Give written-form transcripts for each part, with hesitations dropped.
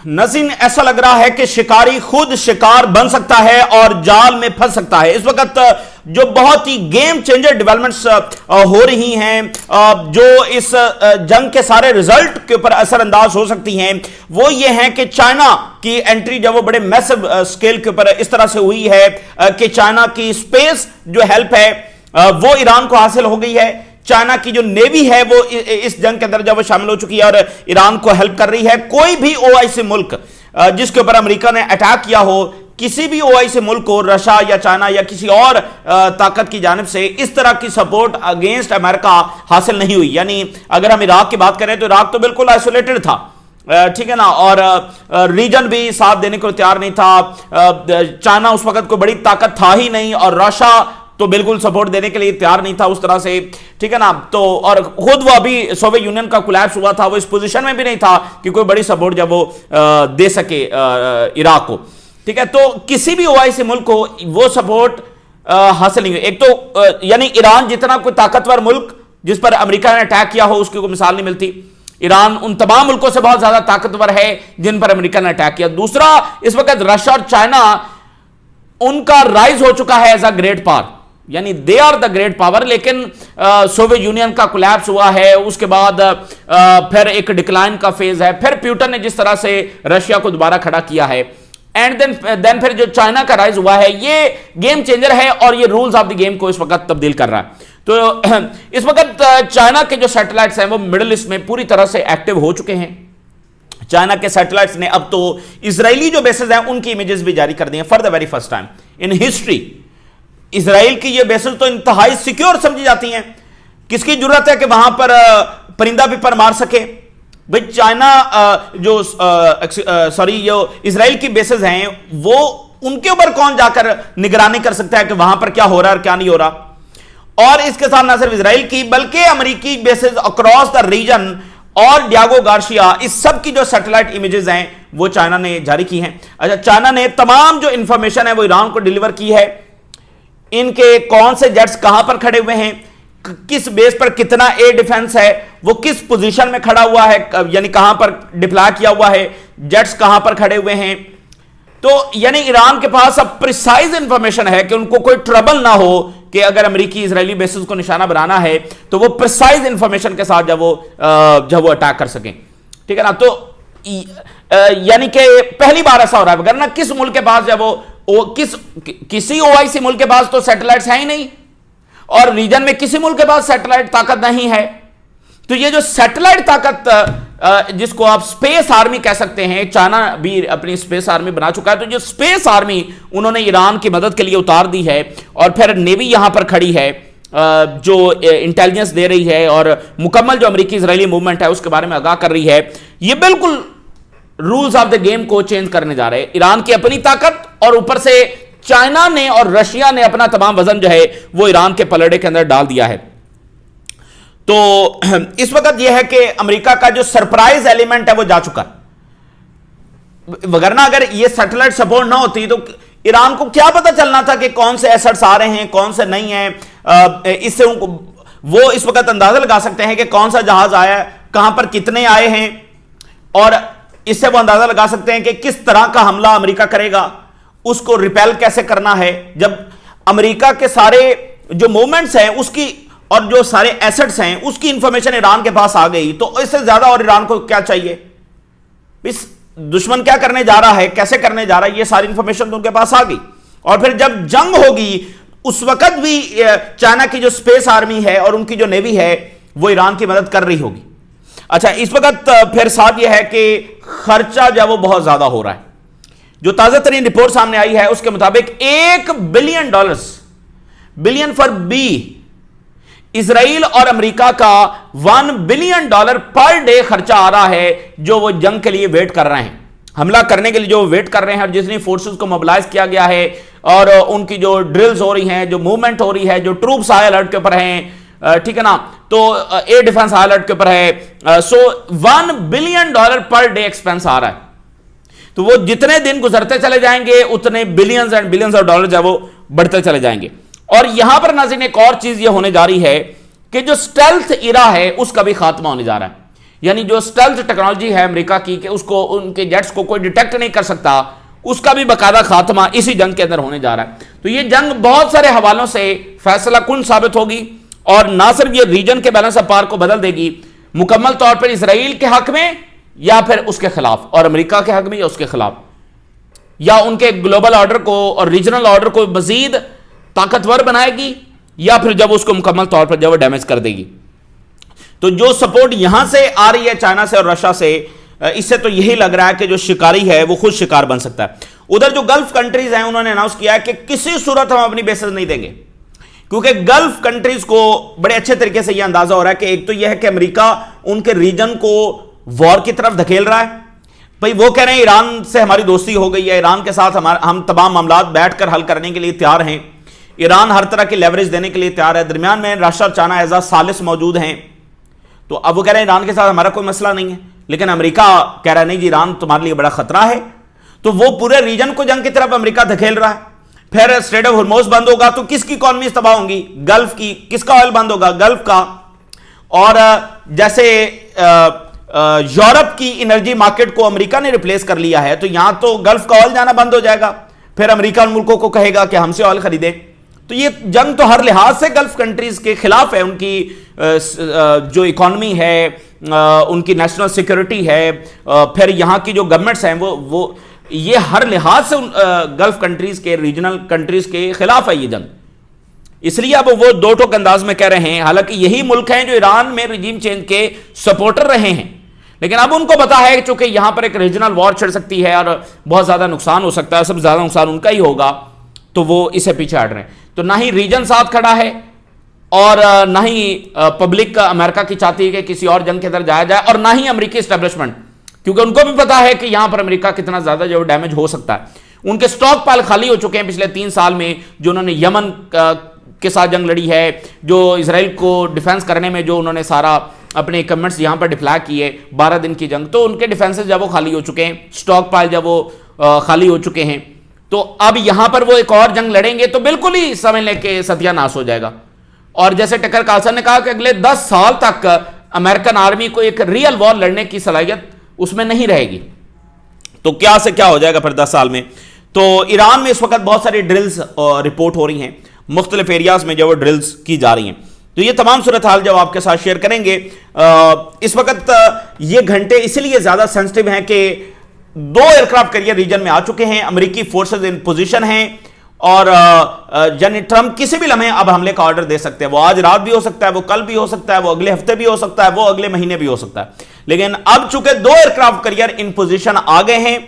नज़ीन, ऐसा लग रहा है कि शिकारी खुद शिकार बन सकता है और जाल में फंस सकता है। इस वक्त जो बहुत ही गेम चेंजर डेवलपमेंट्स हो रही हैं, जो इस जंग के सारे रिजल्ट के ऊपर असरअंदाज हो सकती हैं, वो ये हैं कि चाइना की एंट्री जब वो बड़े मैसिव स्केल के ऊपर इस तरह से हुई है कि चाइना की स्पेस जो हेल्प है वो ईरान को हासिल हो गई है। चाइना की जो नेवी है वो इस जंग के अंदर जब वो शामिल हो चुकी है और ईरान को हेल्प कर रही है। कोई भी ओआईसी मुल्क जिसके ऊपर अमेरिका ने अटैक किया हो, किसी भी ओआईसी मुल्क को रशिया या चाइना या किसी और ताकत की जानिब से इस तरह की सपोर्ट अगेंस्ट अमेरिका हासिल नहीं हुई। यानी अगर हम इराक की बात करें तो इराक तो बिल्कुल आइसोलेटेड था, ठीक है ना, और रीजन भी साथ देने को तैयार नहीं था। चाइना उस वक्त कोई बड़ी ताकत था ही नहीं और रशिया तो बिल्कुल सपोर्ट देने के लिए तैयार नहीं था उस तरह से, ठीक है ना। तो और खुद वो अभी सोवियत यूनियन का कोलैप्स हुआ था, वो इस पोजीशन में भी नहीं था कि कोई बड़ी सपोर्ट जब वो दे सके इराक को, ठीक है। तो किसी भी ओआईसी मुल्क को वो सपोर्ट हासिल नहीं हुई। एक तो यानी ईरान जितना कोई ताकतवर मुल्क जिस पर अमेरिका ने अटैक किया हो उसकी कोई मिसाल नहीं मिलती। ईरान उन तमाम मुल्कों से बहुत ज्यादा ताकतवर है जिन पर अमेरिका ने अटैक किया। दूसरा, इस वक्त रशिया और चाइना उनका राइज हो चुका है एज अ ग्रेट पावर, यानी they are the great power. लेकिन सोवियत यूनियन का कोलैप्स हुआ है, उसके बाद फिर एक डिक्लाइन का फेज है, फिर पुतिन ने जिस तरह से रशिया को दोबारा खड़ा किया है, एंड देन फिर जो चाइना का राइज हुआ है, ये गेम चेंजर है और ये रूल्स ऑफ द गेम को इस वक्त तब्दील कर रहा है। तो इस वक्त चाइना के जो सैटेलाइट्स हैं वो मिडिल ईस्ट में पूरी तरह से एक्टिव हो चुके हैं। चाइना के सैटेलाइट्स ने अब तो इजरायली जो बेसेस हैं उनकी इमेजेस भी जारी कर दी हैं for the very first time in history. Israel की ये बेसेस तो इंतहाई सिक्योर समझी जाती हैं, किसकी जरूरत है कि वहां पर परिंदा भी पर मार सके भाई। चाइना जो इजराइल की बेसेस हैं वो उनके ऊपर कौन जाकर निगरानी कर सकता है कि वहां पर क्या हो रहा है और क्या नहीं हो रहा। और इसके साथ न सिर्फ इजराइल की बल्कि अमेरिकी बेसेस अक्रॉस द रीजन और डियागो गार्सिया, इस सब की जो सैटेलाइट इमेजेस हैं वो चाइना ने जारी की हैं। अच्छा, चाइना ने तमाम जो इंफॉर्मेशन है वो ईरान को डिलीवर की है। इनके कौन से जेट्स कहां पर खड़े हुए हैं, किस बेस पर कितना एयर डिफेंस है, वो किस पोजीशन में खड़ा हुआ है, यानी कहां पर डिप्लॉय किया हुआ है, जेट्स कहां पर खड़े हुए हैं। तो यानी ईरान के पास अब प्रिसाइज इंफॉर्मेशन है कि उनको कोई ट्रबल ना हो कि अगर अमेरिकी इजरायली बेसिस को निशाना बनाना है तो वो प्रिसाइज इंफॉर्मेशन के साथ जब वो अटैक कर सकें, ठीक है ना। तो यानी कि पहली बार ऐसा हो रहा है, वरना किस मुल्क के पास जब किसी ओआईसी मुल्क के पास तो सैटेलाइट्स हैं ही नहीं और रीजन में किसी मुल्क के पास सैटेलाइट ताकत नहीं है। तो ये जो सैटेलाइट ताकत जिसको आप स्पेस आर्मी कह सकते हैं, चाइना भी अपनी स्पेस आर्मी बना चुका है। तो जो स्पेस आर्मी उन्होंने ईरान की मदद के लिए उतार दी है और फिर नेवी यहां पर खड़ी है जो इंटेलिजेंस दे रही है और मुकम्मल जो अमेरिकी इजरायली मूवमेंट है उसके बारे में आगाह कर रही है। ये बिल्कुल रूल्स ऑफ द गेम को चेंज करने जा रहे हैं। ईरान की अपनी ताकत और ऊपर से चाइना ने और रशिया ने अपना तमाम वजन जो है वो ईरान के पलड़े के अंदर डाल दिया है। तो इस वक्त यह है कि अमेरिका का जो सरप्राइज एलिमेंट है वो जा चुका, वगरना अगर ये सैटेलाइट सपोर्ट ना होती तो ईरान को क्या पता चलना था कि कौन से एसेट्स आ रहे हैं कौन से नहीं है। इससे वो इस वक्त अंदाजा लगा सकते हैं कि कौन सा जहाज आया, कहां पर कितने आए हैं, और इससे वो अंदाजा लगा सकते हैं कि किस तरह का हमला अमेरिका करेगा, उसको रिपेल कैसे करना है। जब अमेरिका के सारे जो मूवमेंट्स हैं उसकी और जो सारे एसेट्स हैं उसकी इंफॉर्मेशन ईरान के पास आ गई तो इससे ज्यादा और ईरान को क्या चाहिए। इस दुश्मन क्या करने जा रहा है, कैसे करने जा रहा है, ये सारी इंफॉर्मेशन तो उनके पास आ गई। और फिर जब जंग होगी उस वक्त भी चाइना की जो स्पेस आर्मी है और उनकी जो नेवी है वो ईरान की मदद कर रही होगी। अच्छा, इस वक्त फिर साथ यह है कि खर्चा जो वो बहुत ज्यादा हो रहा है। जो ताजा तरीन रिपोर्ट सामने आई है उसके मुताबिक $1 billion, billion for B, Israel और अमेरिका का $1 बिलियन पर डे खर्चा आ रहा है जो वो जंग के लिए वेट कर रहे हैं, हमला करने के लिए जो वेट कर रहे हैं। और जितनी फोर्सेस को मोबिलाइज किया गया है और उनकी जो ड्रिल्स हो रही हैं, जो मूवमेंट हो रही है, जो ट्रूप्स हाई अलर्ट के ऊपर हैं, ठीक है ना, तो एयर डिफेंस हाई अलर्ट के ऊपर है। सो $1 बिलियन पर डे एक्सपेंस आ रहा है। तो वो जितने दिन गुजरते चले जाएंगे उतने billions and billions of dollar जो वो बढ़ते चले जाएंगे। और यहां पर नाज़रीन एक और चीज ये होने जा रही है कि जो स्टेल्थ इरा है उसका भी खात्मा होने जा रहा है। यानी जो स्टेल्थ टेक्नोलॉजी है अमेरिका की कि उसको उनके जेट्स को कोई डिटेक्ट नहीं कर सकता, उसका भी बाकायदा खात्मा इसी जंग के अंदर होने जा रहा है। तो ये जंग बहुत सारे हवालों से फैसला कुन साबित होगी और ना सिर्फ ये रीजन के बैलेंस ऑफ पावर को बदल देगी मुकम्मल तौर पर इसराइल के हक में या फिर उसके खिलाफ, और अमेरिका के हक में या उसके खिलाफ, या उनके ग्लोबल ऑर्डर को और रीजनल ऑर्डर को मजीद ताकतवर बनाएगी या फिर जब उसको मुकम्मल तौर पर जब वो डैमेज कर देगी। तो जो सपोर्ट यहां से आ रही है चाइना से और रशिया से, इससे तो यही लग रहा है कि जो शिकारी है वो खुद शिकार बन सकता है। उधर जो गल्फ कंट्रीज हैं उन्होंने अनाउंस किया है कि किसी सूरत हम अपनी बेसेस नहीं देंगे, क्योंकि गल्फ कंट्रीज को बड़े अच्छे तरीके से यह अंदाजा हो रहा है कि एक तो यह है कि अमेरिका उनके रीजन को वॉर की तरफ धकेल रहा है। भाई वो कह रहे हैं ईरान से हमारी दोस्ती हो गई है, ईरान के साथ हम तमाम मामला बैठकर हल करने के लिए तैयार हैं, ईरान हर तरह की लेवरेज देने के लिए तैयार है, दरमियान में रशिया और चाइना एज अ सालिस मौजूद हैं। तो अब वो कह रहे हैं ईरान के साथ हमारा कोई मसला नहीं है, लेकिन अमेरिका कह रहा है नहीं जी ईरान तुम्हारे लिए बड़ा खतरा है। तो वो पूरे रीजन को जंग की तरफ अमेरिका धकेल रहा है। फिर स्ट्रेट ऑफ हॉर्मोज बंद होगा तो किसकी इकॉनमी तबाह होंगी? गल्फ की। किसका ऑयल बंद होगा? गल्फ का। और जैसे यूरोप की एनर्जी मार्केट को अमेरिका ने रिप्लेस कर लिया है, तो यहां तो गल्फ का ऑयल जाना बंद हो जाएगा। फिर अमेरिका उन मुल्कों को कहेगा कि हमसे ऑयल खरीदे। तो ये जंग तो हर लिहाज से गल्फ कंट्रीज के खिलाफ है। उनकी जो इकॉनमी है, उनकी नेशनल सिक्योरिटी है, फिर यहां की जो गवर्नमेंट्स हैं वो ये हर लिहाज से गल्फ कंट्रीज के, रीजनल कंट्रीज के खिलाफ है ये जंग। इसलिए अब वो दो टोक अंदाज में कह रहे हैं, हालांकि यही मुल्क हैं जो ईरान में रिजीम चेंज के सपोर्टर रहे हैं, लेकिन अब उनको पता है चूंकि यहां पर एक रीजनल वॉर छिड़ सकती है और बहुत ज्यादा नुकसान हो सकता है, सबसे ज्यादा नुकसान उनका ही होगा, तो वो इसे पीछे हट रहे हैं। तो ना ही रीजन साथ खड़ा है और ना ही पब्लिक अमेरिका की चाहती है कि किसी और जंग के अंदर जाया जाए, और ना ही अमेरिकी एस्टेब्लिशमेंट, क्योंकि उनको भी पता है कि यहां पर अमेरिका कितना ज्यादा जो डैमेज हो सकता है। उनके स्टॉक पाइल खाली हो चुके हैं पिछले 3 साल में, जो उन्होंने यमन के साथ जंग लड़ी है, जो इसराइल को डिफेंस करने में जो उन्होंने सारा अपने इक्विपमेंट्स यहां पर डिप्लॉय किए, 12 दिन की जंग, तो उनके डिफेंसेस जब वो खाली हो चुके हैं, स्टॉक पाइल जब वो खाली हो चुके हैं, तो अब यहां पर वो एक और जंग लड़ेंगे तो बिल्कुल ही समझ लें कि सत्यानाश हो जाएगा। और जैसे टकर कार्लसन ने कहा कि अगले 10 साल तक अमेरिकन आर्मी को एक रियल वॉर लड़ने की सलाहियत उसमें नहीं रहेगी। तो क्या से क्या हो जाएगा फिर 10 साल में? तो ईरान में इस वक्त बहुत सारी ड्रिल्स रिपोर्ट हो रही हैं, मुख्तलिफ एरियाज में जो वो ड्रिल्स की जा रही हैं। तो ये तमाम सूरत हाल जब आपके साथ शेयर करेंगे। इस वक्त ये घंटे इसलिए ज्यादा सेंसिटिव हैं कि 2 एयरक्राफ्ट कैरियर रीजन में आ चुके हैं, अमेरिकी फोर्सेस इन पोजीशन हैं, और यानी ट्रंप किसी भी लम्हे अब हमले का ऑर्डर दे सकते हैं। वो आज रात भी हो सकता है, वो कल भी हो सकता है, वो अगले हफ्ते भी हो सकता है, वो अगले महीने भी हो सकता है। लेकिन अब चूंकि 2 एयरक्राफ्ट कैरियर इन पोजीशन आ गए हैं,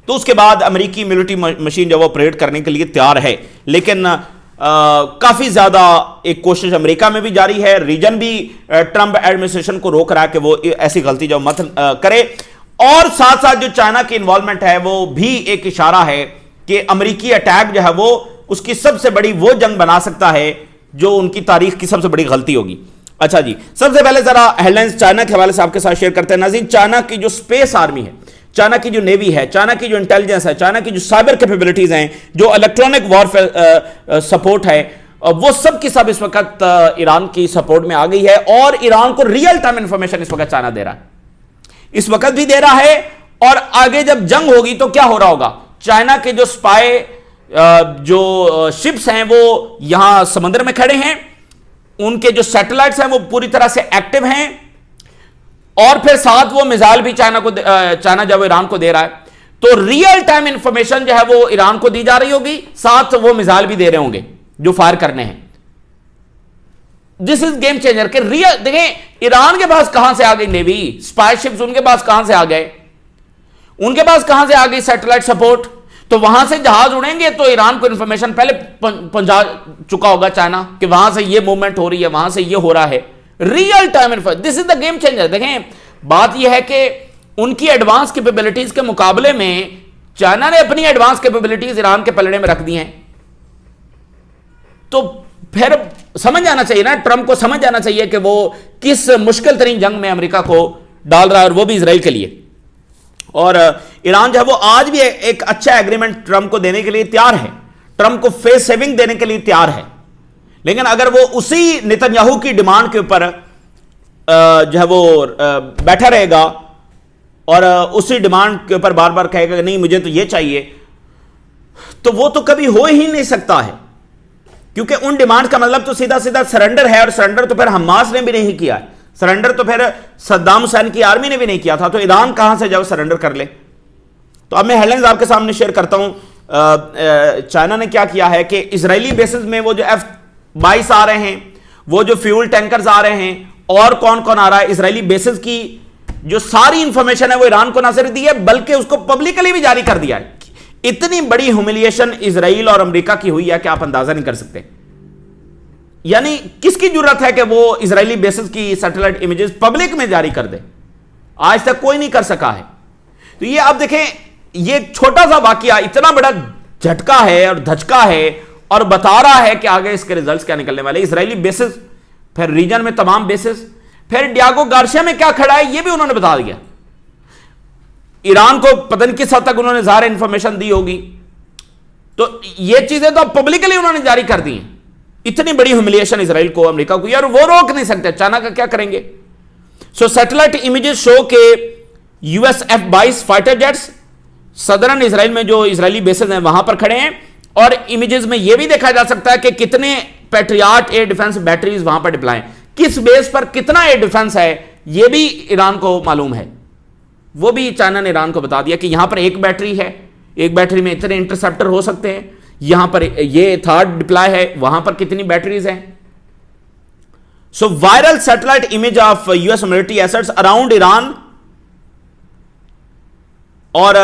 तो उसके बाद अमेरिकी मिलिट्री मशीन जब ऑपरेट करने के लिए तैयार है। लेकिन काफी ज्यादा एक कोशिश अमेरिका में भी जारी है, रीजन भी ट्रंप एडमिनिस्ट्रेशन को रोक रहा है कि वो ऐसी गलती जो मत करे। और साथ साथ जो चाइना की इन्वॉल्वमेंट है वो भी एक इशारा है कि अमेरिकी अटैक जो है वो उसकी सबसे बड़ी वो जंग बना सकता है जो उनकी तारीख की सबसे बड़ी गलती होगी। अच्छा जी, सबसे पहले जरा हेडलाइंस चाइना के हवाले से आपके साथ शेयर करते हैं। नाज़रीन, चाइना की जो स्पेस आर्मी है, चाइना की जो नेवी है, चाइना की जो इंटेलिजेंस है, चाइना की जो साइबर कैपेबिलिटीज हैं, जो इलेक्ट्रॉनिक वॉरफेयर सपोर्ट है, वो सब की सब इस वक्त ईरान की सपोर्ट में आ गई है। और ईरान को रियल टाइम इंफॉर्मेशन इस वक्त चाइना दे रहा है, इस वक्त भी दे रहा है, और आगे जब जंग होगी तो क्या हो रहा होगा। चाइना के जो स्पाई जो शिप्स हैं वो यहां समुद्र में खड़े हैं, उनके जो सैटेलाइट्स हैं वो पूरी तरह से एक्टिव हैं, और फिर साथ वो मिसाइल भी चाइना जब ईरान को दे रहा है, तो रियल टाइम इंफॉर्मेशन जो है वो ईरान को दी जा रही होगी, साथ वो मिसाइल भी दे रहे होंगे जो फायर करने हैं। दिस इज गेम चेंजर के रियल। देखें ईरान के पास कहां से आ गई नेवी, स्पाई शिप्स उनके पास कहां से आ गए, उनके पास कहां से आ गई सैटेलाइट सपोर्ट। तो वहां से जहाज उड़ेंगे तो ईरान को इंफॉर्मेशन पहले पहुंचा चुका होगा चाइना कि वहां से ये मूवमेंट हो रही है, वहां से ये हो रहा है। Real time information, this is the game changer. देखें बात यह है कि उनकी एडवांस कैपेबिलिटीज के मुकाबले में चाइना ने अपनी एडवांस कैपेबिलिटीज ईरान के पलड़े में रख दी हैं। तो फिर समझ आना चाहिए ना, ट्रंप को समझ आना चाहिए कि वो किस मुश्किल तरीन जंग में अमेरिका को डाल रहा है, और वो भी इजराइल के लिए। और ईरान जो है वो आज भी एक अच्छा एग्रीमेंट ट्रंप को देने के लिए तैयार है, ट्रंप को फेस सेविंग देने के लिए तैयार है। लेकिन अगर वो उसी नेतन्याहू की डिमांड के ऊपर जो है वो बैठा रहेगा और उसी डिमांड के ऊपर बार बार कहेगा कि नहीं मुझे तो ये चाहिए, तो वो तो कभी हो ही नहीं सकता है, क्योंकि उन डिमांड का मतलब तो सीधा सीधा सरेंडर है, और सरेंडर तो फिर हमास ने भी नहीं किया है, सरेंडर तो फिर सद्दाम हुसैन की आर्मी ने भी नहीं किया था, तो ईरान कहां से जब सरेंडर कर ले। तो अब मैं हेडलाइंस आपके सामने शेयर करता हूं। चाइना ने क्या किया है कि इजरायली बेसिस में वो जो F-22 आ रहे हैं, वो जो फ्यूल टैंकर्स आ रहे हैं, और कौन कौन आ रहा है, इजरायली बेसिस की जो सारी इंफॉर्मेशन है वो ईरान को ना सिर्फ दी है बल्कि उसको पब्लिकली भी जारी कर दिया है। इतनी बड़ी ह्यूमिलिएशन इजराइल और अमेरिका की हुई है कि आप अंदाजा नहीं कर सकते। यानी किसकी जरूरत है कि वो इजरायली बेसिस की सैटेलाइट इमेजेस पब्लिक में जारी कर दे, आज तक कोई नहीं कर सका है। तो ये आप देखें, ये छोटा सा वाकया इतना बड़ा झटका है और धचका है, और बता रहा है कि आगे इसके रिजल्ट्स क्या निकलने वाले। इजरायली बेसिस, फिर रीजन में तमाम बेसिस, फिर डियागो गार्सिया में क्या खड़ा है ये भी उन्होंने बता दिया। ईरान को पता नहीं किस हद तक उन्होंने ज़ाहिर इंफॉर्मेशन दी होगी, तो ये चीजें तो पब्लिकली उन्होंने जारी कर दी हैं। इतनी बड़ी ह्यूमिलिएशन इजराइल को, अमेरिका को, यार वो रोक नहीं सकते, चाइना का क्या करेंगे। सो सैटेलाइट इमेजेस शो के US F-22 fighter jets southern Israel में जो इजरायली बेसेस हैं वहां पर खड़े हैं, और इमेजेस में यह भी देखा जा सकता है कि कितने पैट्रियट एयर डिफेंस बैटरीज वहां पर डिप्लॉय हैं, किस बेस पर कितना एयर डिफेंस है यह भी ईरान को मालूम है। वो भी चाइना ने ईरान को बता दिया कि यहां पर एक बैटरी है, एक बैटरी में इतने इंटरसेप्टर हो सकते हैं, यहां पर ये थर्ड डिप्लॉय है, वहां पर कितनी बैटरीज हैं। So viral satellite image of US military assets around Iran, और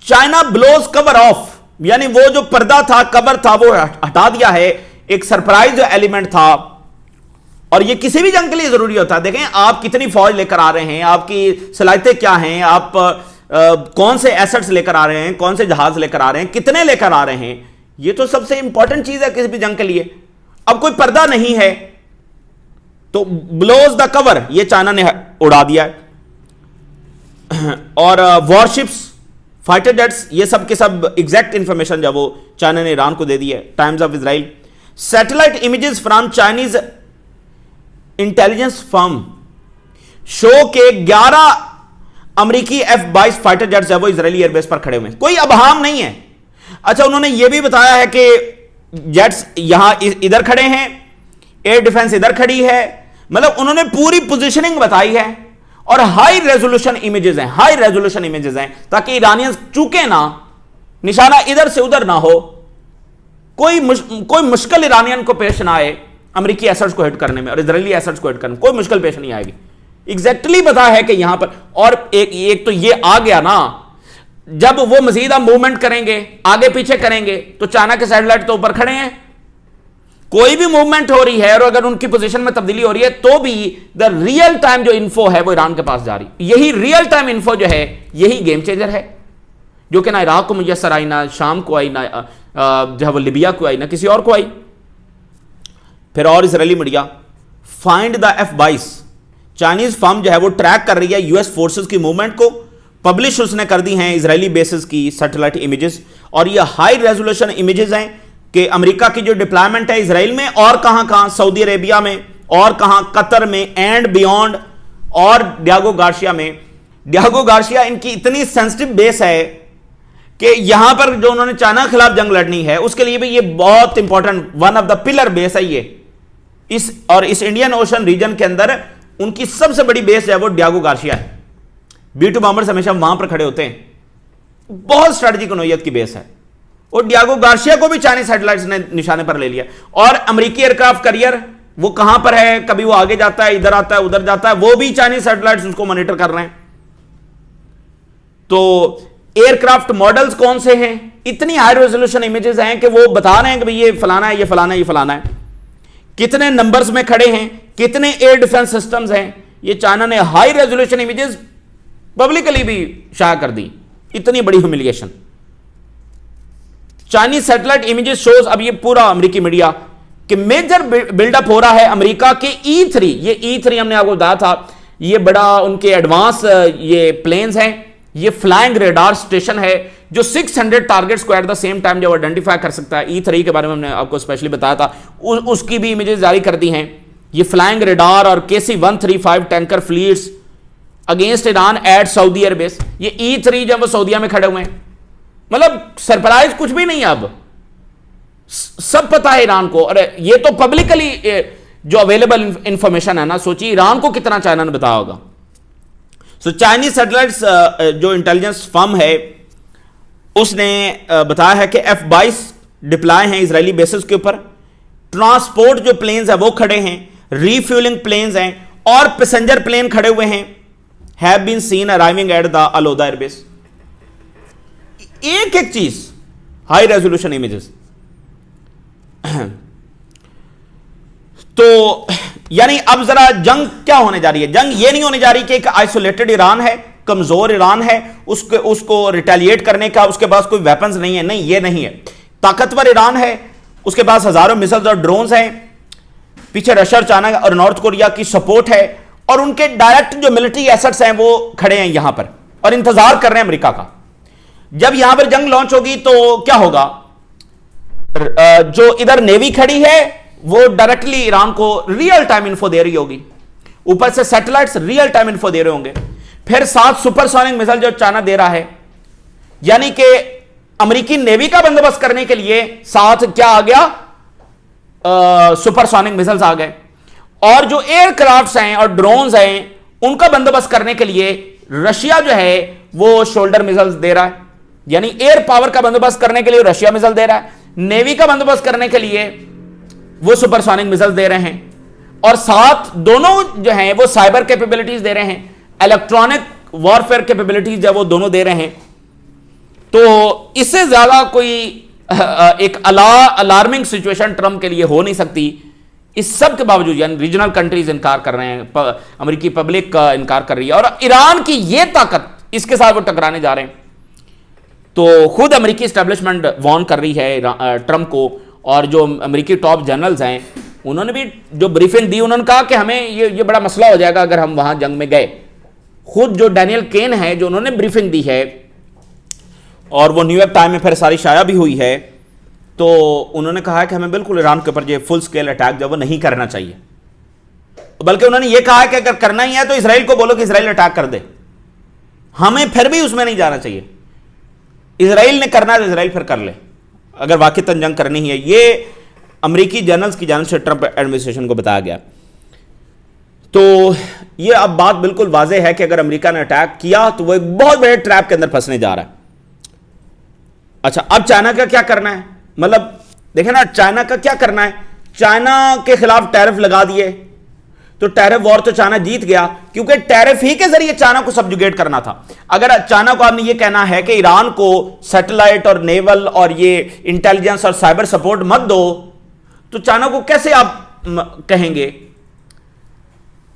चाइना ब्लोज कवर ऑफ, यानी वो जो पर्दा था, कवर था, वो हटा दिया है। एक सरप्राइज एलिमेंट था, और ये किसी भी जंग के लिए जरूरी होता है। देखें आप कितनी फौज लेकर आ रहे हैं, आपकी सलाहियतें क्या हैं, आप कौन से एसेट्स लेकर आ रहे हैं, कौन से जहाज लेकर आ रहे हैं, कितने लेकर आ रहे हैं, ये तो सबसे इंपॉर्टेंट चीज है किसी भी जंग के लिए। अब कोई पर्दा नहीं है तो ब्लोज द कवर, ये चाइना ने उड़ा दिया है। और वॉरशिप्स, फाइटर जेट्स, ये सब के सब एग्जैक्ट इंफॉर्मेशन जब वो चाइना ने ईरान को दे दी है। Times of Israel, satellite images from Chinese intelligence firm show के 11 अमेरिकी F-22 फाइटर जेट्स है वो इजरायली एयरबेस पर खड़े हुए हैं, कोई अबहाम नहीं है। अच्छा, उन्होंने ये भी बताया है कि जेट्स यहां इधर खड़े हैं, एयर डिफेंस इधर खड़ी है, मतलब उन्होंने पूरी पोजीशनिंग बताई है, और हाई रेजोल्यूशन इमेजेस हैं, हाई रेजोल्यूशन इमेजेस हैं, ताकि ईरानियंस चूके ना, निशाना इधर से उधर ना हो, कोई मुश्किल ईरानियन को पेश ना आए अमेरिकी एसेट्स को हिट करने में और इजरायली एसेट्स को हिट करने में, कोई मुश्किल पेश नहीं आएगी। एग्जैक्टली पता है कि यहां पर, और एक तो ये आ गया ना, जब वो मजीद हम मूवमेंट करेंगे, आगे पीछे करेंगे, तो चाइना के सैटेलाइट तो ऊपर खड़े हैं, कोई भी मूवमेंट हो रही है और अगर उनकी पोजीशन में तब्दीली हो रही है तो भी द रियल टाइम जो इन्फो है वो ईरान के पास जा रही। यही रियल टाइम इन्फो जो है, यही गेम चेंजर है, जो कि ना इराक को मुयसर आई, ना शाम को आई, ना जो है वो लिबिया को आई, ना किसी और को आई। फिर और Israeli media, find the F-22, Chinese firm जो है वो ट्रैक कर रही है यूएस फोर्सेस की मूवमेंट को, पब्लिश उसने कर दी हैं इजरायली बेसिस की सैटेलाइट इमेजेस, और ये हाई रेजोल्यूशन इमेजेस हैं कि अमेरिका की जो डिप्लॉयमेंट है इजराइल में, और कहां कहां, सऊदी अरेबिया में, और कहां, कतर में, एंड बियॉन्ड, और डियागो गार्सिया में। डियागो गार्सिया इनकी इतनी सेंसिटिव बेस है कि यहां पर जो उन्होंने चाइना के खिलाफ जंग लड़नी है उसके लिए भी ये बहुत important, one of the pillar base है ये। इस इंडियन ओशन रीजन के अंदर उनकी सबसे बड़ी बेस है वो डियागो गार्सिया है। B-2 बॉम्बर्स हमेशा वहां पर खड़े होते हैं, बहुत स्ट्रेटेजिक नौयत की बेस है। और डियागो गार्सिया को भी चाइनीज सैटेलाइट्स ने निशाने पर ले लिया। और अमेरिकी एयरक्राफ्ट करियर वो कहां पर है, कभी वो आगे जाता है, इधर आता है, उधर जाता है, वो भी चाइनीज सैटेलाइट्स उसको मॉनिटर कर रहे हैं। तो एयरक्राफ्ट मॉडल्स कौन से हैं, इतनी हाई रेजोल्यूशन इमेजेस हैं कि वो बता रहे हैं कि भाई ये फलाना है, ये फलाना है, ये फलाना है, कितने नंबर्स में खड़े हैं, कितने एयर डिफेंस सिस्टम्स हैं। ये चाइना ने हाई रेजोल्यूशन इमेजेस पब्लिकली भी शाया कर दी। इतनी बड़ी humiliation Chinese satellite images shows, अब ये पूरा अमेरिकी मीडिया कि मेजर बिल्डअप हो रहा है अमेरिका के E-3। ये E-3 हमने आपको बताया था, ये बड़ा उनके एडवांस ये प्लेन्स हैं, ये फ्लाइंग रेडार स्टेशन है जो 600 टारगेट्स को एट द सेम टाइम जब आइडेंटिफाई कर सकता है। E-3 के बारे में हमने आपको स्पेशली बताया था, उसकी भी इमेजेस जारी कर दी हैं। ये फ्लाइंग रेडार और KC-135 tanker fleets against Iran at Saudi air base. ये E3 जब वो सऊदीया में खड़े हुए हैं, मतलब सरप्राइज कुछ भी नहीं है, अब सब पता है ईरान को। और ये तो पब्लिकली जो अवेलेबल इंफॉर्मेशन है ना, सोचिए ईरान को कितना चाइना ने बताया होगा। सो चाइनीज सैटेलाइट्स जो इंटेलिजेंस फर्म है उसने बताया है कि F-22 डिप्लॉय हैं इजरायली बेसिस के ऊपर, ट्रांसपोर्ट जो प्लेन्स है वो खड़े हैं, रीफ्यूलिंग प्लेन्स हैं और पैसेंजर प्लेन खड़े हुए हैं, have been seen arriving at the Al Udeid airbase. एक एक चीज हाई रेजोल्यूशन इमेजेस। तो यानी अब जरा जंग क्या होने जा रही है? जंग ये नहीं होने जा रही कि एक आइसोलेटेड ईरान है, कमजोर ईरान है, उसको रिटेलिएट करने का उसके पास कोई वेपन्स नहीं है। नहीं, ये नहीं है। ताकतवर ईरान है, उसके पास हजारों मिसाइल्स और ड्रोन्स हैं, पीछे रशिया और चाइना और नॉर्थ कोरिया की सपोर्ट है, और उनके डायरेक्ट जो मिलिट्री एसेट्स हैं वो खड़े हैं यहां पर और इंतजार कर रहे हैं अमेरिका का। जब यहां पर जंग लॉन्च होगी तो क्या होगा? जो इधर नेवी खड़ी है वो डायरेक्टली ईरान को रियल टाइम इन्फो दे रही होगी, ऊपर से सैटेलाइट्स रियल टाइम इन्फो दे रहे होंगे, फिर 7 सुपरसोनिक मिसाइल जो चाइना दे रहा है, यानी कि अमेरिकी नेवी का बंदोबस्त करने के लिए साथ क्या आ गया? सुपरसोनिक मिसाइल्स आ गए। और जो एयरक्राफ्ट्स हैं और ड्रोन्स हैं उनका बंदोबस्त करने के लिए रशिया जो है वो शोल्डर मिसाइल्स दे रहा है, यानी एयर पावर का बंदोबस्त करने के लिए रशिया मिसाइल दे रहा है, नेवी का बंदोबस्त करने के लिए वो सुपरसोनिक मिसाइल दे रहे हैं, और साथ दोनों जो हैं वो साइबर कैपेबिलिटीज दे रहे हैं, इलेक्ट्रॉनिक वॉरफेयर कैपेबिलिटीज जो वो दोनों दे रहे हैं। तो इससे ज्यादा कोई एक अलार्मिंग सिचुएशन ट्रंप के लिए हो नहीं सकती। इस सब के बावजूद यानी रीजनल कंट्रीज इनकार कर रहे हैं, अमेरिकी पब्लिक का इनकार कर रही है, और ईरान की ये ताकत, इसके साथ वो टकराने जा रहे हैं। तो खुद अमेरिकी एस्टेब्लिशमेंट वार्न कर रही है ट्रंप को, और जो अमेरिकी टॉप जनरल्स हैं उन्होंने भी जो ब्रीफिंग दी, उन्होंने कहा कि हमें ये बड़ा मसला हो जाएगा अगर हम वहां जंग में गए। खुद जो डैनियल केन है जो उन्होंने ब्रीफिंग दी है, और वो न्यूयॉर्क टाइम में फिर सारी शाया भी हुई है, तो उन्होंने कहा है कि हमें बिल्कुल ईरान के ऊपर जो फुल स्केल अटैक जो वो नहीं करना चाहिए, बल्कि उन्होंने ये कहा है कि अगर करना ही है तो इसराइल को बोलो कि इसराइल अटैक कर दे, हमें फिर भी उसमें नहीं जाना चाहिए। इसराइल ने करना है तो इसराइल फिर कर ले, अगर वाकई जंग करनी ही है। ये अमेरिकी जर्नल्स की जानिब से ट्रंप एडमिनिस्ट्रेशन को बताया गया। तो ये अब बात बिल्कुल वाज़ेह है कि अगर अमेरिका ने अटैक किया तो वो एक बहुत बड़े ट्रैप के अंदर फंसने जा रहा है। अच्छा, अब चाइना का क्या करना है? मतलब देखें ना, चाइना का क्या करना है? चाइना के खिलाफ टैरिफ लगा दिए तो टैरिफ वॉर तो चाइना जीत गया, क्योंकि टैरिफ ही के जरिए चाइना को सब्जुगेट करना था। अगर चाइना को आपने ये कहना है कि ईरान को सैटेलाइट और नेवल और ये इंटेलिजेंस और साइबर सपोर्ट मत दो, तो चाइना को कैसे आप कहेंगे?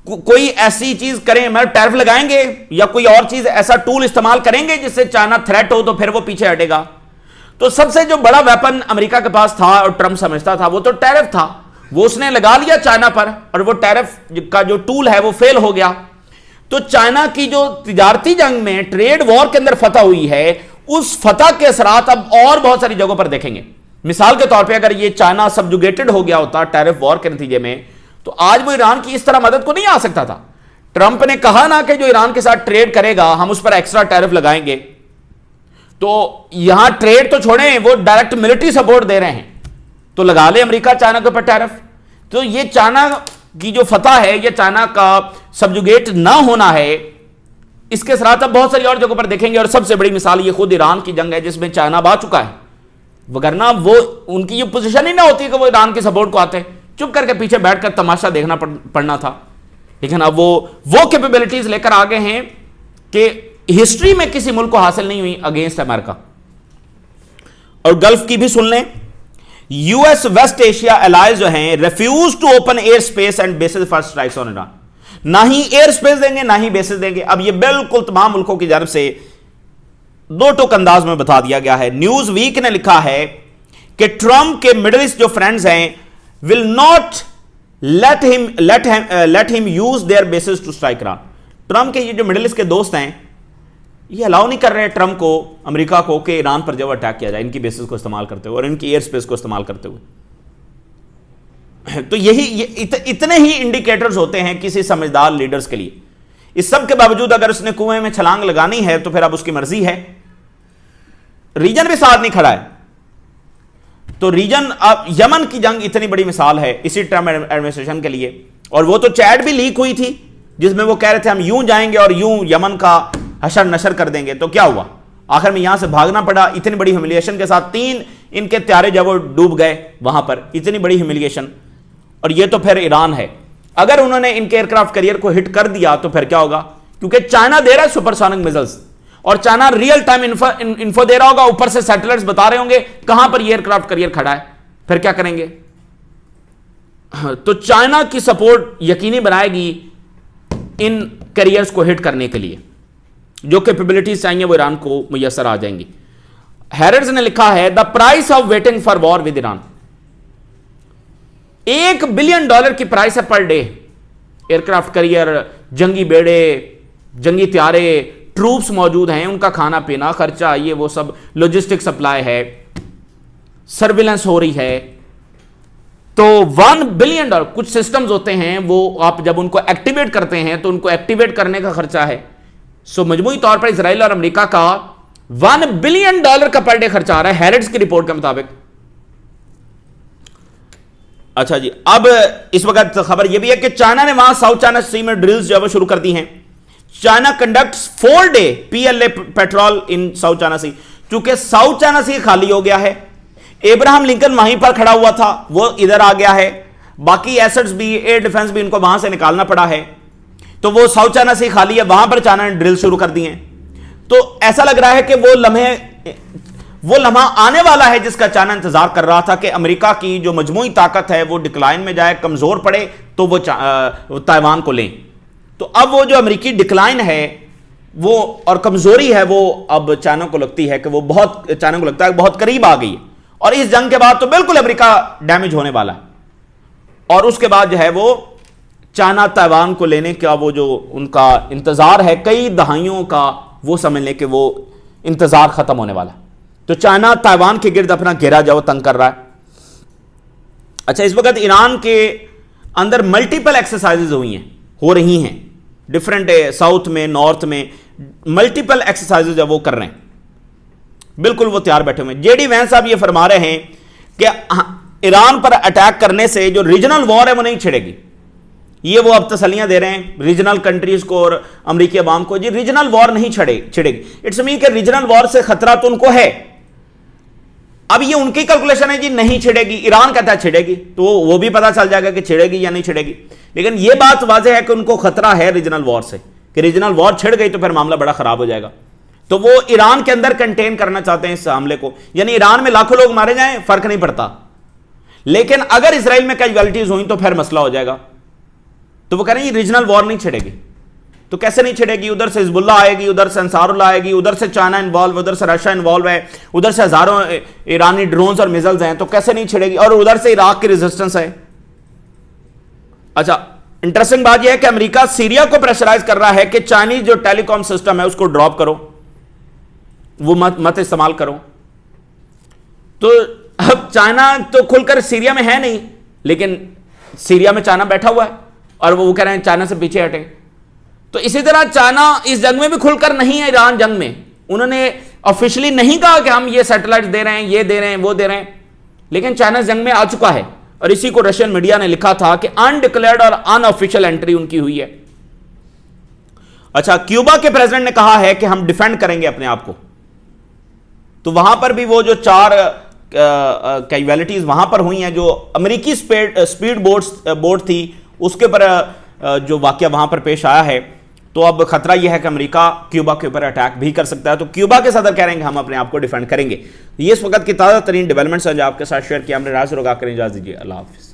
कोई ऐसी चीज करें, मतलब टैरिफ लगाएंगे या कोई और चीज ऐसा टूल इस्तेमाल करेंगे जिससे चाइना थ्रेट हो, तो फिर वो पीछे हटेगा। तो सबसे जो बड़ा वेपन अमेरिका के पास था और ट्रंप समझता था वो तो टैरिफ था, वो उसने लगा लिया चाइना पर, और वो टैरिफ का जो टूल है वो फेल हो गया। तो चाइना की जो तिजारती जंग में ट्रेड वॉर के अंदर फतह हुई है, उस फतह के असरात अब और बहुत सारी जगहों पर देखेंगे। मिसाल के तौर पे अगर ये चाइना सब्जुगेटेड हो गया होता टैरिफ वॉर के नतीजे में, तो आज वो ईरान की इस तरह मदद को नहीं आ सकता था। ट्रंप ने कहा ना कि जो ईरान के साथ ट्रेड करेगा हम उस पर एक्स्ट्रा टैरिफ लगाएंगे, तो यहां ट्रेड तो छोड़ें, वो डायरेक्ट मिलिट्री सपोर्ट दे रहे हैं, तो लगा ले अमेरिका चाइना के ऊपर टैरिफ। तो ये चाइना की जो फतह है, ये चाइना का सब्जुगेट ना होना है, इसके साथ अब बहुत सारी और जगहों पर देखेंगे। और सबसे बड़ी मिसाल ये खुद ईरान की जंग है जिसमें चाइना आ चुका है, वगरना वो उनकी ये पोजीशन ही ना होती कि वो ईरान की सपोर्ट को आते, चुप करके पीछे बैठकर तमाशा देखना पड़ना था। लेकिन अब वो कैपेबिलिटीज लेकर आ गए हैं कि हिस्ट्री में किसी मुल्क को हासिल नहीं हुई अगेंस्ट अमेरिका। और गल्फ की भी सुन लें, यूएस वेस्ट एशिया एलाइज जो हैं refuse to open air space and bases for strikes on Iran. ना ही एयर स्पेस देंगे ना ही बेसिस देंगे। अब ये बिल्कुल तमाम मुल्कों की जानब से दो टोक अंदाज में बता दिया गया है। न्यूज वीक ने लिखा है कि ट्रंप के मिडिल ईस्ट जो फ्रेंड्स हैं will not let him use their bases to strike Iran. Trump के ये जो मिडिल ईस्ट के दोस्त हैं ये अलाउ नहीं कर रहे ट्रंप को, अमेरिका को, कि ईरान पर जब अटैक किया जाए इनकी बेसिस को इस्तेमाल करते हुए और इनकी एयर स्पेस को इस्तेमाल करते हुए। तो इतने ही इंडिकेटर्स होते हैं किसी समझदार लीडर्स के लिए। इस सब के बावजूद अगर उसने कुएं में छलांग लगानी है तो फिर अब उसकी मर्जी है। रीजन भी साथ नहीं खड़ा है, तो रीजन अब यमन की जंग इतनी बड़ी मिसाल है इसी ट्रम्प एडमिनिस्ट्रेशन के लिए। और वो तो चैट भी लीक हुई थी जिसमें वो कह रहे थे हम यूं जाएंगे और यूं यमन का हशर नशर कर देंगे। तो क्या हुआ, आखिर में यहां से भागना पड़ा इतनी बड़ी ह्यूमिलिएशन के साथ। 3 इनके त्यारे जब वो डूब गए वहां पर, इतनी बड़ी ह्यूमिलिएशन। और ये तो फिर ईरान है, अगर उन्होंने इनके एयरक्राफ्ट कैरियर को हिट कर दिया तो फिर क्या होगा, क्योंकि चाइना दे रहा है सुपरसोनिक मिसाइल्स और चाइना रियल टाइम इन्फो दे रहा होगा, ऊपर से सैटेलाइट्स बता रहे होंगे कहां पर ये एयरक्राफ्ट कैरियर खड़ा है, फिर क्या करेंगे। तो चाइना की सपोर्ट यकीनी बनाएगी इन कैरियर्स को हिट करने के लिए, जो कैपेबिलिटीज चाहिए वो ईरान को मुयसर आ जाएंगी। हैरिस ने लिखा है the price of waiting for war with Iran, $1 billion की प्राइस है पर डे। एयरक्राफ्ट कैरियर, जंगी बेड़े, जंगी त्यारे, ट्रूप्स मौजूद हैं, उनका खाना पीना खर्चा, ये वो सब लॉजिस्टिक सप्लाई है, सर्विलेंस हो रही है। तो $1 बिलियन, कुछ सिस्टम्स होते हैं वो आप जब उनको एक्टिवेट करते हैं तो उनको एक्टिवेट करने का खर्चा है। सो मजमूई तौर पर इजराइल और अमेरिका का $1 बिलियन का पर डे खर्चा आ रहा है हैरिस की रिपोर्ट के मुताबिक। अच्छा जी, अब इस वक्त खबर यह भी है कि चाइना ने वहां साउथ चाइना सी में ड्रिल्स जो है शुरू कर दी हैं। China conducts 4 day PLA patrol in South China Sea, चूंकि साउथ चाइना सी खाली हो गया है। एब्राहम लिंकन वहीं पर खड़ा हुआ था, वो इधर आ गया है। बाकी एसेट्स भी, एयर डिफेंस भी इनको वहां से निकालना पड़ा है, तो वो साउथ चाइना सी खाली है, वहां पर चाइना ने ड्रिल शुरू कर दी हैं। तो ऐसा लग रहा है कि वो लम्हा आने वाला है जिसका चाइना इंतजार कर रहा था कि अमेरिका की जो मजमूई ताकत है वो डिक्लाइन में जाए, कमजोर पड़े तो वो ताइवान को लें। तो अब वो जो अमेरिकी डिक्लाइन है वो और कमजोरी है वो अब चाइना को लगती है कि वो चाइना को लगता है बहुत करीब आ गई है। और इस जंग के बाद तो बिल्कुल अमेरिका डैमेज होने वाला है। और उसके बाद जो है वो चाइना ताइवान को लेने का वो जो उनका इंतजार है कई दहाइयों का, वो समझ लें कि वो इंतजार खत्म होने वाला है। तो चाइना ताइवान के गिर्द अपना घेरा जो तंग कर रहा है। अच्छा, इस वक्त ईरान के अंदर मल्टीपल एक्सरसाइजेज हो रही हैं, डिफरेंट साउथ में, नॉर्थ में मल्टीपल एक्सरसाइजेज जो वो कर रहे हैं, बिल्कुल वो तैयार बैठे हुए हैं। जेडी वैंस साहब ये फरमा रहे हैं कि ईरान पर अटैक करने से जो रीजनल वॉर है वो नहीं छिड़ेगी। ये वो अब तसलियां दे रहे हैं रीजनल कंट्रीज को और अमेरिकी अवाम को, जी रीजनल वॉर नहीं छिड़ेगी। इट्स मीन कि रीजनल वॉर से खतरा तो उनको है। अब ये उनकी कैलकुलेशन है जी नहीं छिड़ेगी, ईरान कहता है छिड़ेगी, तो वो भी पता चल जाएगा कि छिड़ेगी या नहीं छिड़ेगी। लेकिन ये बात वाज़ेह है कि उनको खतरा है रीजनल वॉर से, कि रीजनल वॉर छिड़ गई तो फिर मामला बड़ा खराब हो जाएगा। तो वो ईरान के अंदर कंटेन करना चाहते हैं इस हमले को, यानी ईरान में लाखों लोग मारे जाएं फर्क नहीं पड़ता, लेकिन अगर इसराइल में कैजुअलिटीज हुई तो फिर मसला हो जाएगा। तो वो कह रहे हैं रीजनल वॉर नहीं छिड़ेगी। तो कैसे नहीं छिड़ेगी? उधर से हिजबुल्ला आएगी, उधर से अंसारुल्लाह आएगी, उधर से चाइना इन्वॉल्व, उधर से रशिया इन्वॉल्व है, उधर से हजारों ईरानी ड्रोन्स और मिसाइल्स हैं, तो कैसे नहीं छिड़ेगी? और उधर से इराक की रेजिस्टेंस है। अच्छा, इंटरेस्टिंग बात यह है कि अमेरिका सीरिया को प्रेशराइज कर रहा है कि चाइनीज जो टेलीकॉम सिस्टम है उसको ड्रॉप करो, वो मत इस्तेमाल करो। तो अब चाइना तो खुलकर सीरिया में है नहीं, लेकिन सीरिया में चाइना बैठा हुआ है और वो कह रहे हैं चाइना से पीछे हटे। तो इसी तरह चाइना इस जंग में भी खुलकर नहीं है। ईरान जंग में उन्होंने ऑफिशियली नहीं कहा कि हम ये सैटेलाइट दे रहे हैं, ये दे रहे हैं, वो दे रहे हैं, लेकिन चाइना जंग में आ चुका है। और इसी को रशियन मीडिया ने लिखा था कि अनडिक्लेयर्ड और अनऑफिशियल एंट्री उनकी हुई है। अच्छा, क्यूबा के प्रेसिडेंट ने कहा है कि हम डिफेंड करेंगे अपने आप को। तो वहां पर भी वो जो 4 कैजुअलिटीज वहां पर हुई हैं, जो अमेरिकी स्पीड बोट थी उसके ऊपर जो वाकया वहां पर पेश आया है, तो अब खतरा यह है कि अमेरिका क्यूबा के ऊपर अटैक भी कर सकता है। तो क्यूबा के सदर कह रहे हैं हम अपने आप को डिफेंड करेंगे। ये इस वक्त की ताज़ा तरीन डेवलपमेंट्स हैं जो आपके साथ शेयर किया हमने। राज रोगा करें, इजाज़त दीजिए, अल्लाह हाफिज़।